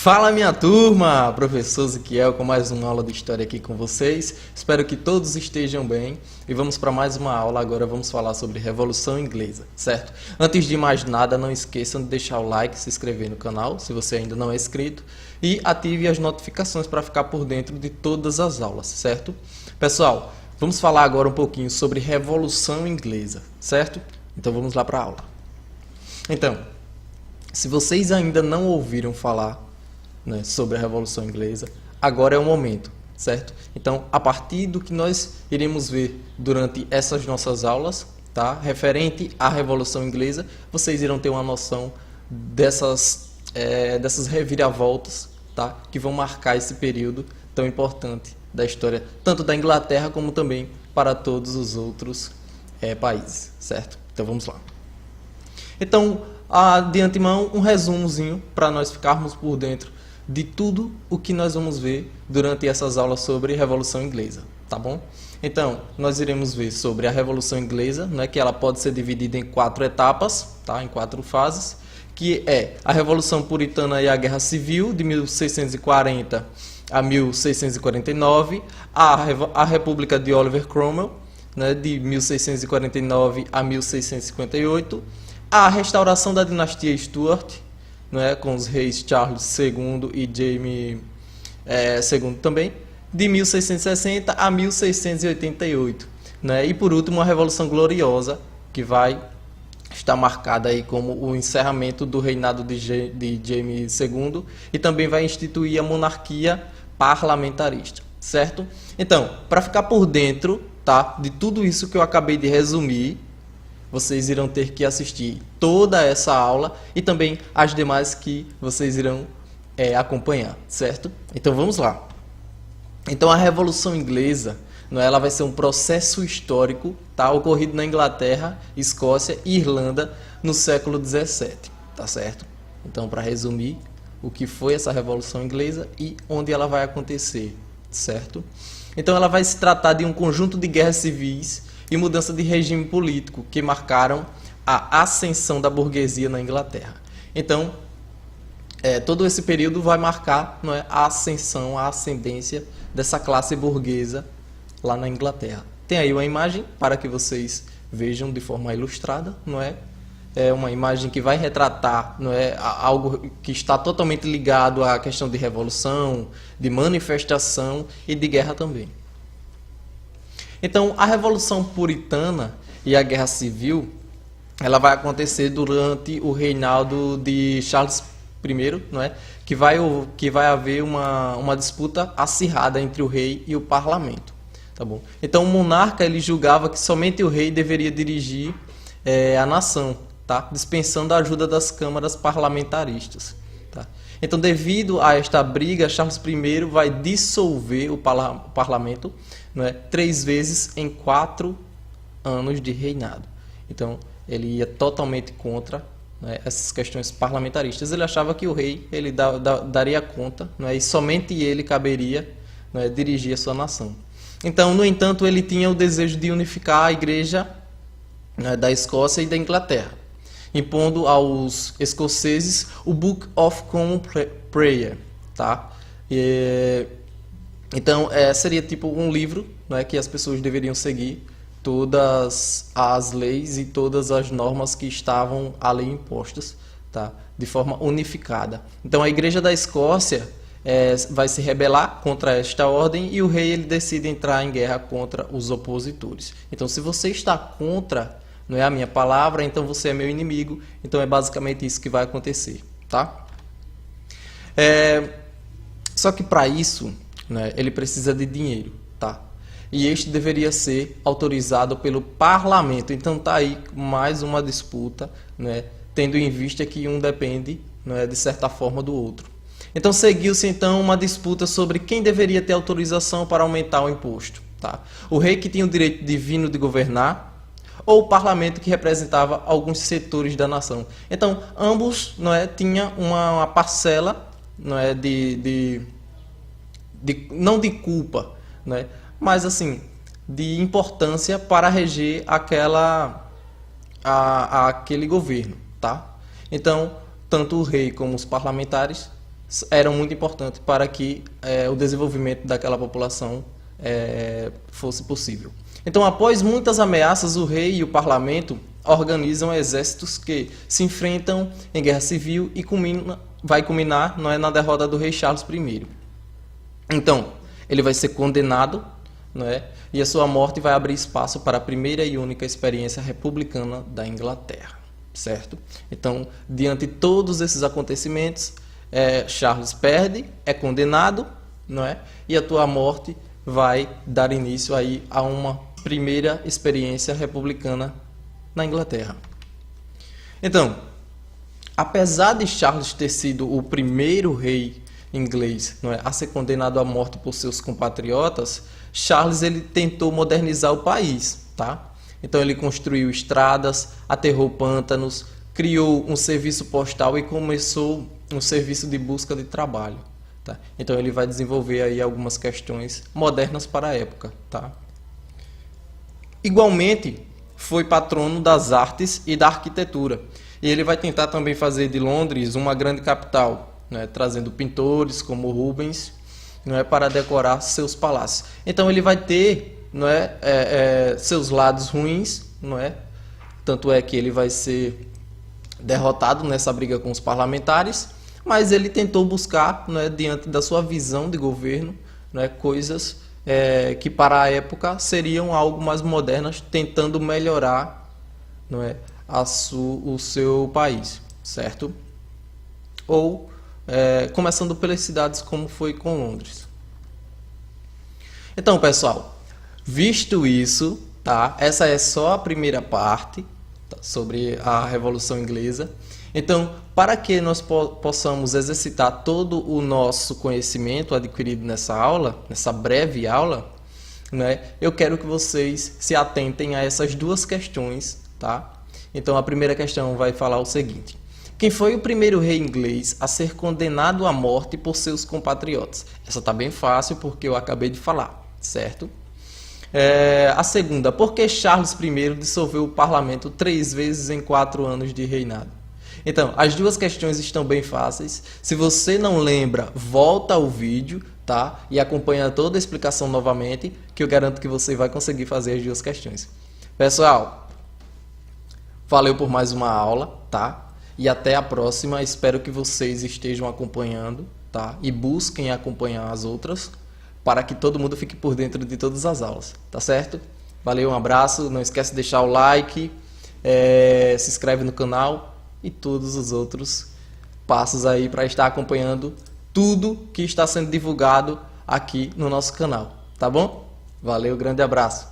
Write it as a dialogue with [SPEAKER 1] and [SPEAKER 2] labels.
[SPEAKER 1] Fala minha turma, professor Ziquiel com mais uma aula de história aqui com vocês. Espero que todos estejam bem e vamos para mais uma aula. Agora vamos falar sobre Revolução Inglesa, certo? Antes de mais nada, não esqueçam de deixar o like, se inscrever no canal se você ainda não é inscrito e ative as notificações para ficar por dentro de todas as aulas, certo? Pessoal, vamos falar agora um pouquinho sobre Revolução Inglesa, certo? Então vamos lá para a aula. Então, se vocês ainda não ouviram falar sobre a Revolução Inglesa, agora é o momento, certo? Então, a partir do que nós iremos ver durante essas nossas aulas, tá? Referente à Revolução Inglesa, vocês irão ter uma noção dessas reviravoltas, tá? Que vão marcar esse período tão importante da história, tanto da Inglaterra como também para todos os outros países, certo? Então, vamos lá. Então, de antemão, um resumozinho para nós ficarmos por dentro de tudo o que nós vamos ver durante essas aulas sobre Revolução Inglesa, tá bom? Então, nós iremos ver sobre a Revolução Inglesa, né, que ela pode ser dividida em 4 etapas, tá, em 4 fases, que é a Revolução Puritana e a Guerra Civil, de 1640 a 1649, a República de Oliver Cromwell, né, de 1649 a 1658, a restauração da dinastia Stuart, com os reis Charles II e Jaime II também, de 1660 a 1688. E por último, a Revolução Gloriosa, que vai estar marcada aí como o encerramento do reinado de Jaime II e também vai instituir a monarquia parlamentarista, certo? Então, para ficar por dentro, tá, de tudo isso que eu acabei de resumir, vocês irão ter que assistir toda essa aula e também as demais que vocês irão acompanhar, certo? Então vamos lá. Então a Revolução Inglesa, ela vai ser um processo histórico, tá, ocorrido na Inglaterra, Escócia e Irlanda no século XVII, tá certo? Então, para resumir, o que foi essa Revolução Inglesa e onde ela vai acontecer, certo? Então ela vai se tratar de um conjunto de guerras civis e mudança de regime político que marcaram a ascensão da burguesia na Inglaterra. Então, todo esse período vai marcar, a ascensão, a ascendência dessa classe burguesa lá na Inglaterra. Tem aí uma imagem para que vocês vejam de forma ilustrada, É uma imagem que vai retratar, algo que está totalmente ligado à questão de revolução, de manifestação e de guerra também. Então, a Revolução Puritana e a Guerra Civil, ela vai acontecer durante o reinado de Charles I, que vai haver uma disputa acirrada entre o rei e o parlamento, tá bom? Então, o monarca ele julgava que somente o rei deveria dirigir a nação, tá? Dispensando a ajuda das câmaras parlamentaristas, tá? Então, devido a esta briga, Charles I vai dissolver o parlamento 3 vezes em 4 anos de reinado. Então, ele ia totalmente contra essas questões parlamentaristas. Ele achava que o rei ele daria conta, e somente ele caberia dirigir a sua nação. Então, no entanto, ele tinha o desejo de unificar a igreja da Escócia e da Inglaterra, impondo aos escoceses o Book of Common Prayer, tá? Então, seria tipo um livro que as pessoas deveriam seguir todas as leis e todas as normas que estavam ali impostas, tá? De forma unificada. Então, a Igreja da Escócia vai se rebelar contra esta ordem e o rei ele decide entrar em guerra contra os opositores. Então, se você está contra a minha palavra, então você é meu inimigo. Então, é basicamente isso que vai acontecer, tá? Só que para isso ele precisa de dinheiro, tá? E este deveria ser autorizado pelo parlamento. Então tá aí mais uma disputa, tendo em vista que um depende, de certa forma do outro. Então seguiu-se então uma disputa sobre quem deveria ter autorização para aumentar o imposto, tá? O rei que tinha o direito divino de governar ou o parlamento que representava alguns setores da nação. Então ambos tinham uma parcela não de culpa, mas assim, de importância para reger aquele governo, tá? Então, tanto o rei como os parlamentares eram muito importantes para que o desenvolvimento daquela população fosse possível. Então, após muitas ameaças, o rei e o parlamento organizam exércitos que se enfrentam em guerra civil e vai culminar na derrota do rei Charles I. Então, ele vai ser condenado, e a sua morte vai abrir espaço para a primeira e única experiência republicana da Inglaterra, certo? Então, diante de todos esses acontecimentos, Charles perde, é condenado, e a tua morte vai dar início aí a uma primeira experiência republicana na Inglaterra. Então, apesar de Charles ter sido o primeiro rei inglês a ser condenado à morte por seus compatriotas, Charles ele tentou modernizar o país, tá? Então ele construiu estradas, aterrou pântanos, criou um serviço postal e começou um serviço de busca de trabalho, tá? Então ele vai desenvolver aí algumas questões modernas para a época, tá? Igualmente, foi patrono das artes e da arquitetura. E ele vai tentar também fazer de Londres uma grande capital, trazendo pintores como Rubens, para decorar seus palácios. Então ele vai ter seus lados ruins, tanto é que ele vai ser derrotado nessa briga com os parlamentares, mas ele tentou buscar, diante da sua visão de governo, coisas que para a época seriam algo mais modernas, tentando melhorar o seu país, certo? Ou começando pelas cidades como foi com Londres. Então, pessoal, visto isso, tá? Essa é só a primeira parte, tá, sobre a Revolução Inglesa. Então, para que nós possamos exercitar todo o nosso conhecimento adquirido nessa aula, nessa breve aula, eu quero que vocês se atentem a essas duas questões, tá? Então, a primeira questão vai falar o seguinte: quem foi o primeiro rei inglês a ser condenado à morte por seus compatriotas? Essa está bem fácil porque eu acabei de falar, certo? A segunda: por que Charles I dissolveu o parlamento 3 vezes em 4 anos de reinado? Então, as duas questões estão bem fáceis. Se você não lembra, volta ao vídeo, tá? E acompanha toda a explicação novamente, que eu garanto que você vai conseguir fazer as duas questões. Pessoal, valeu por mais uma aula, tá? E até a próxima. Espero que vocês estejam acompanhando, tá? E busquem acompanhar as outras, para que todo mundo fique por dentro de todas as aulas, tá certo? Valeu, um abraço. Não esquece de deixar o like, se inscreve no canal e todos os outros passos aí para estar acompanhando tudo que está sendo divulgado aqui no nosso canal, tá bom? Valeu, grande abraço.